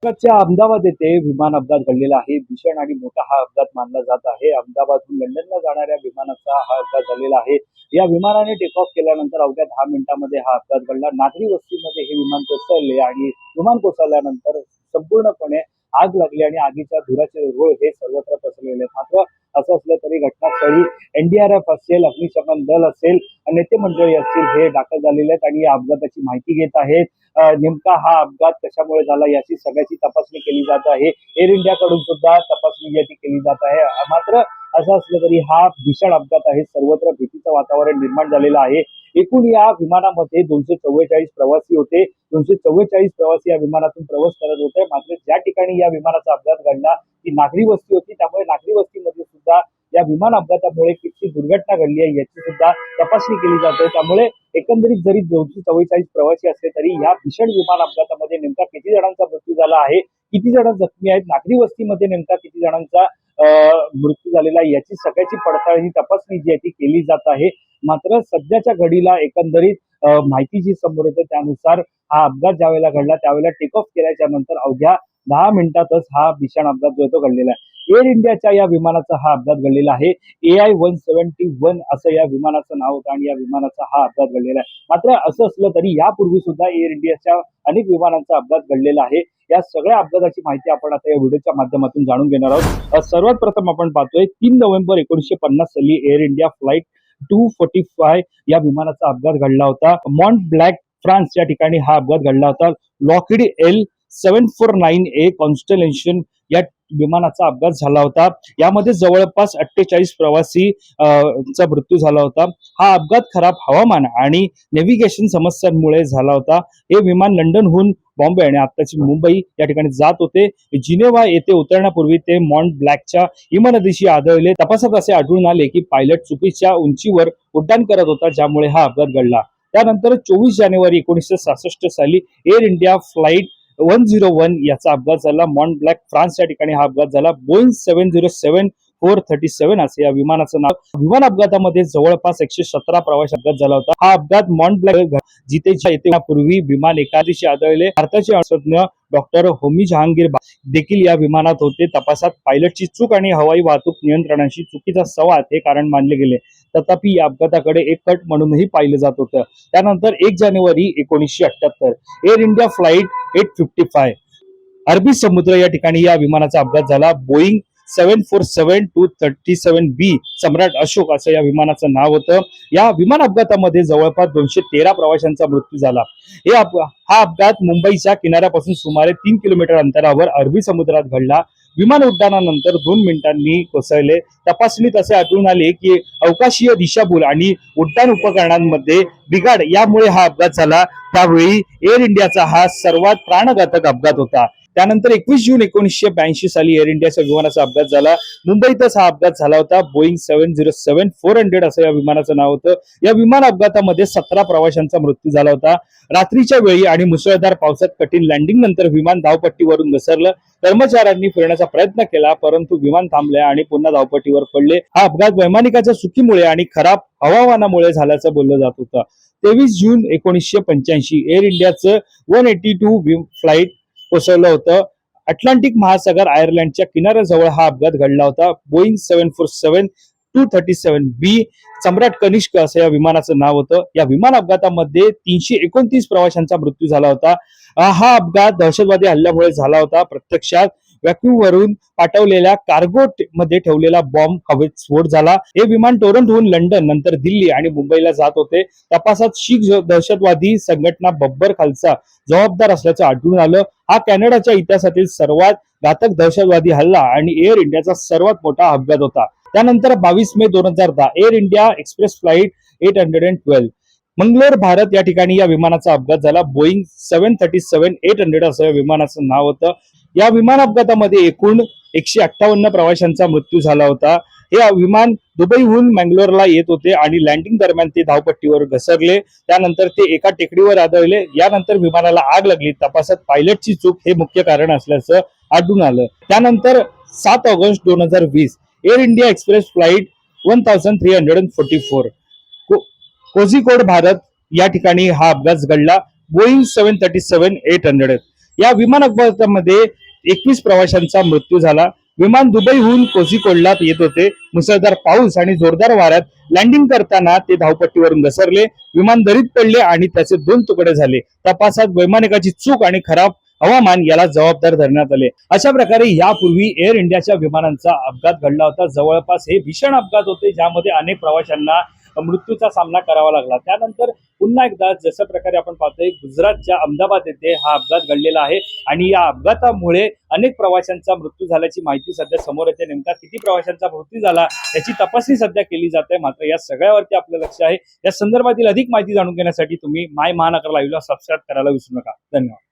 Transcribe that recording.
च्या अहमदाबाद येथे विमान अपघात घडलेला आहे. भीषण आणि मोठा हा अपघात मानला जात आहे. अहमदाबादहून लंडनला जाणाऱ्या विमानाचा हा अपघात झालेला आहे. या विमानाने टेक ऑफ केल्यानंतर अवघ्या 10 मिनिटांमध्ये हा अपघात घडला. नागरी वस्तीमध्ये हे विमान कोसळले आणि विमान कोसळल्यानंतर संपूर्णपणे आग लागली आणि आगीच्या धुराचे रुळ हे सर्वत्र पसरलेले. मात्र असं असलं तरी घटनास्थळी एनडीआरएफ असेल, अग्निशमन दल असेल, नेते मंडळी असतील हे दाखल झालेले आहेत आणि या अपघाताची माहिती घेत आहेत. नेमका हा अपघात कशामुळे झाला याची सगळ्याची तपासणी केली जात आहे. एअर इंडियाकडून सुद्धा तपासणी याची केली जात आहे. मात्र असं असलं तरी हा भीषण अपघात आहे. सर्वत्र भीतीचं वातावरण निर्माण झालेलं आहे. एकूण या विमानामध्ये 244 प्रवासी होते. 244 प्रवासी या विमानातून प्रवास करत होते. मात्र ज्या ठिकाणी या विमानाचा अपघात घडला ती नागरी वस्ती होती. त्यामुळे नागरी वस्तीमध्ये सुद्धा या विमान अपघातामुळे किती दुर्घटना घडली आहे याची सुद्धा तपासणी केली जाते. त्यामुळे एकंदरीत जरी 244 प्रवासी असले तरी या भीषण विमान अपघातामध्ये नेमका किती जणांचा मृत्यू झाला आहे, किती जण जखमी आहेत, नागरी वस्तीमध्ये नेमका किती जणांचा मृत्यू झालेला आहे याची सगळ्याची पडताळणी तपासणी जी आहे ती केली जात आहे. मात्र सध्याच्या घडीला एकंदरीत माहिती जी समोर येते त्यानुसार हा अपघात ज्यावेळेला घडला त्यावेळेला टेक ऑफ केल्याच्या नंतर अवघ्या 10 मिनिटातच हा भीषण अपघात जो तो घडलेला आहे. एअर इंडियाच्या या विमानाचा हा अपघात घडलेला आहे. AI-171 असं या विमानाचं नाव होतं आणि या विमानाचा हा अपघात घडलेला आहे. मात्र असं असलं तरी यापूर्वी सुद्धा एअर इंडियाच्या अनेक विमानांचा अपघात घडलेला आहे. या सगळ्या अपघाताची माहिती आपण आता या व्हिडिओच्या माध्यमातून जाणून घेणार आहोत. सर्वात प्रथम आपण पाहतोय 3 नोव्हेंबर 1950 साली एअर इंडिया फ्लाईट 245 या विमानाचा अपघात घडला होता. मॉन्ट ब्लॅक फ्रान्स या ठिकाणी हा अपघात घडला होता. लॉकहीड L749A कॉन्स्टलेशन या विमानाचा अपघात झाला होता. यामध्ये जवळपास 48 प्रवासी चा मृत्यू झाला होता. हा अपघात खराब हवामान आणि नेव्हिगेशन समस्यांमुळे झाला होता. हे विमान लंडनहून बॉम्बे आणि आताची मुंबई या ठिकाणी जात होते. जिनेव्हा येथे उतरण्यापूर्वी ते मॉन्ट ब्लॅकच्या हिमनदीशी आदळले. तपासात असे आढळून आले की पायलट चुकीच्या उंचीवर उड्डाण करत होता, ज्यामुळे हा अपघात घडला. त्यानंतर 24 जानेवारी 1966 साली एअर इंडिया फ्लाईट 101 याचा अपघात झाला. मॉन्ट ब्लॅक फ्रान्स या ठिकाणी हा अपघात झाला. बोईंग 707-437 असे या विमानाचं नाव. विमान अपघातामध्ये जवळपास 117 प्रवासी अपघात झाला होता. हा अपघात मॉन्ट ब्लॅक जितेच्या येण्यापूर्वी विमान एका दिवशी आदळले. भारताचे शास्त्रज्ञ डॉक्टर होमी जहांगीर देखील या विमानात होते. तपासात पायलटची चूक आणि हवाई वाहतूक नियंत्रणाशी चुकीचा संवाद हे कारण मानले गेले. तथापि या अपघाताकडे एक कट म्हणूनही पाहिलं जात होतं. त्यानंतर 1 जानेवारी 1978 एअर इंडिया फ्लाईट 855 अरबी समुद्र या ठिकाणी या विमानाचा अपघात झाला. बोईंग 747-237B सम्राट अशोक असं या विमानाचं नाव होतं. या विमान अपघातामध्ये जवळपास 213 प्रवाशांचा मृत्यू झाला. हा अपघात मुंबईच्या किनाऱ्यापासून सुमारे 3 किलोमीटर अंतरावर अरबी समुद्रात घडला. विमान उड्डाणानंतर 2 मिनिटांनी कोसळले. तपासणीत असे आढळून आले की अवकाशीय दिशाभूल आणि उड्डाण उपकरणांमध्ये बिघाड यामुळे हा अपघात झाला. त्यावेळी एअर इंडियाचा हा सर्वात प्राणघातक अपघात होता. त्यानंतर 21 जून 1982 साली एअर इंडियाच्या विमानाचा अपघात झाला. मुंबईतच हा अपघात झाला होता. बोईंग 707-400 असं या विमानाचं नाव होतं. या विमान अपघातामध्ये 17 प्रवाशांचा मृत्यू झाला होता. रात्रीच्या वेळी आणि मुसळधार पावसात कठीण लँडिंग नंतर विमान धावपट्टीवरून घसरलं. कर्मचाऱ्यांनी फिरण्याचा प्रयत्न केला, परंतु विमान थांबले आणि पुन्हा धावपट्टीवर पडले. हा अपघात वैमानिकाच्या चुकीमुळे आणि खराब हवामानामुळे झाल्याचं बोललं जात होतं. 23 जून 1985 एअर इंडियाचं 182 फ्लाईट कोसळलं होतं. अटलांटिक महासागर आयर्लंडच्या किनाऱ्याजवळ हा अपघात घडला होता. बोईंग 747-237B सम्राट कनिष्क असं या विमानाचं नाव होतं. या विमान अपघातामध्ये 329 प्रवाशांचा मृत्यू झाला होता. हा अपघात दहशतवादी हल्ल्यामुळे झाला होता. प्रत्यक्षात व्हॅक्यूम वरून पाठवलेल्या कार्गो मध्ये ठेवलेला बॉम्ब हवेत स्फोट झाला. हे विमान टोरंटोहून लंडन नंतर दिल्ली आणि मुंबईला जात होते. तपासात शीख दहशतवादी संघटना बब्बर खालसा जबाबदार असल्याचं आढळून आलं. हा कॅनडाच्या इतिहासातील सर्वात घातक दहशतवादी हल्ला आणि एअर इंडियाचा सर्वात मोठा अपघात होता. त्यानंतर 22 मे 2010 air India express flight 812 Mangalore Bharat या ठिकाणी या विमानाचा अपघात झाला. बोईंग 737-800 असं या विमानाचं नाव होतं. या विमान अपघातामध्ये एकूण 158 प्रवाशांचा मृत्यू झाला होता. हे विमान दुबईहून मंगलोरला येत होते आणि लँडिंग दरम्यान ते धावपट्टीवर घसरले. त्यानंतर ते एका टेकडीवर आदळले. यानंतर विमानाला आग लागली. तपासात पायलटची चूक हे मुख्य कारण असल्याचं आढळून आलं. त्यानंतर 7 August 2020 air India express flight 1344 Kozhikode Bharat या ठिकाणी हा अपघात घडला. बोईंग 737-800 या विमान अपघातामध्ये 21 प्रवाशांचा मृत्यू झाला. विमान दुबईहून कोझिकोडला येत होते. मुसळधार पाऊस आणि जोरदार वाऱ्यात लँडिंग करताना ते धावपट्टीवरून घसरले. विमान दरीत पडले आणि त्याचे 2 तुकडे झाले. तपासात वैमानिकाची चूक आणि खराब हवामान याला जबाबदार धरण्यात आले. अशा प्रकारे यापूर्वी एअर इंडियाच्या विमानांचा अपघात घडला होता. जवळपास हे भीषण अपघात होते ज्यामध्ये अनेक प्रवाशांना मृत्यूचा सामना करावा लागला. त्यानंतर पुन्हा एकदा जसं प्रकारे आपण पाहतोय गुजरातच्या अहमदाबाद येथे हा अपघात घडलेला आहे आणि या अपघातामुळे अनेक प्रवाशांचा मृत्यू झाल्याची माहिती सध्या समोर येते. नेमका किती प्रवाशांचा मृत्यू झाला याची तपासणी सध्या केली जाते. मात्र या सगळ्यावरती आपलं लक्ष आहे. या संदर्भातील अधिक माहिती जाणून घेण्यासाठी तुम्ही माय महानगर लाईव्हला सबस्क्राईब करायला विसरू नका. धन्यवाद.